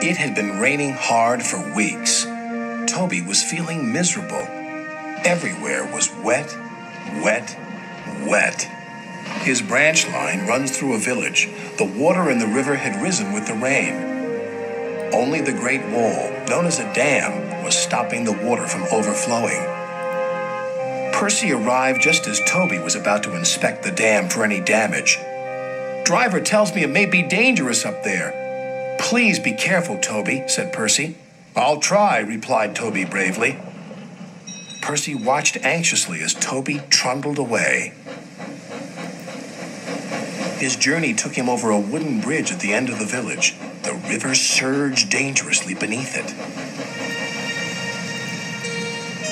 It had been raining hard for weeks. Toby was feeling miserable. Everywhere was wet, wet, wet. His branch line runs through a village. The water in the river had risen with the rain. Only the Great Wall, known as a dam, was stopping the water from overflowing. Percy arrived just as Toby was about to inspect the dam for any damage. "Driver tells me it may be dangerous up there." "Please be careful, Toby," said Percy. "I'll try," replied Toby bravely. Percy watched anxiously as Toby trundled away. His journey took him over a wooden bridge at the end of the village. The river surged dangerously beneath it.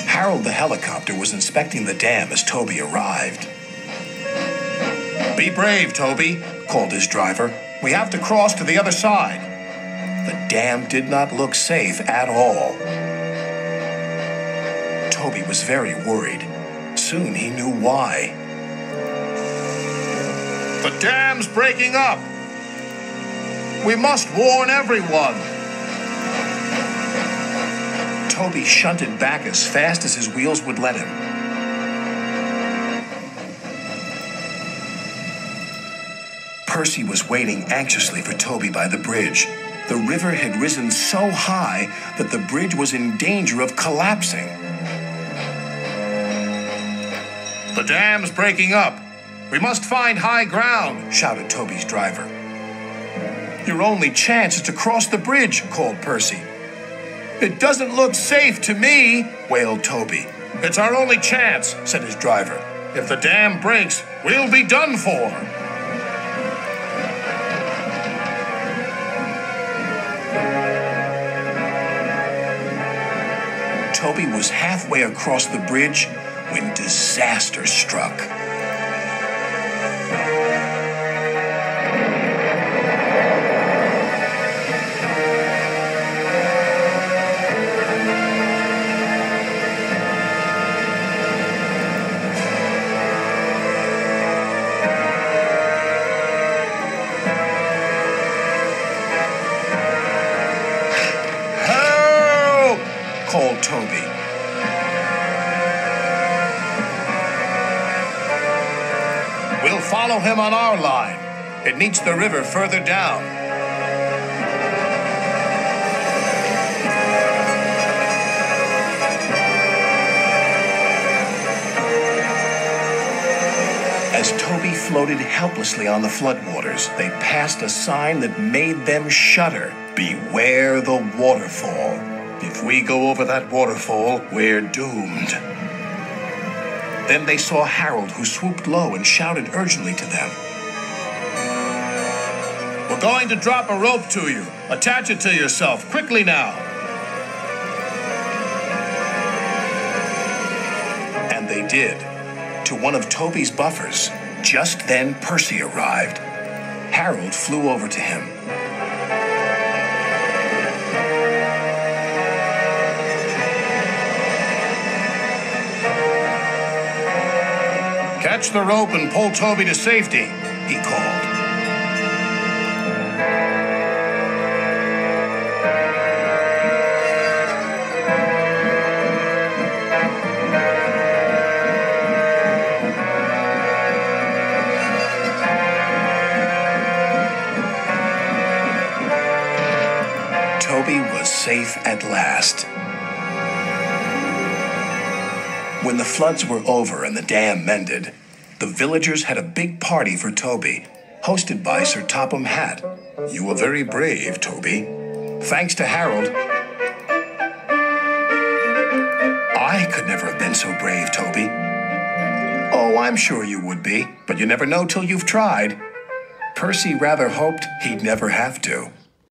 Harold the helicopter was inspecting the dam as Toby arrived. "Be brave, Toby," called his driver. "We have to cross to the other side." The dam did not look safe at all. Toby was very worried. Soon he knew why. "The dam's breaking up. We must warn everyone." Toby shunted back as fast as his wheels would let him. Percy was waiting anxiously for Toby by the bridge. The river had risen so high that the bridge was in danger of collapsing. "The dam's breaking up. We must find high ground," shouted Toby's driver. "Your only chance is to cross the bridge," called Percy. "It doesn't look safe to me," wailed Toby. "It's our only chance," said his driver. "If the dam breaks, we'll be done for." Toby was halfway across the bridge when disaster struck. "Help!" called Toby. "We'll follow him on our line. It meets the river further down." As Toby floated helplessly on the floodwaters, they passed a sign that made them shudder. "Beware the waterfall. If we go over that waterfall, we're doomed." Then they saw Harold, who swooped low and shouted urgently to them. "We're going to drop a rope to you. Attach it to yourself, quickly now." And they did, to one of Toby's buffers. Just then Percy arrived. Harold flew over to him. "Catch the rope and pull Toby to safety," he called. Toby was safe at last. When the floods were over and the dam mended, the villagers had a big party for Toby, hosted by Sir Topham Hatt. "You were very brave, Toby." "Thanks to Harold." "I could never have been so brave, Toby." "Oh, I'm sure you would be, but you never know till you've tried." Percy rather hoped he'd never have to.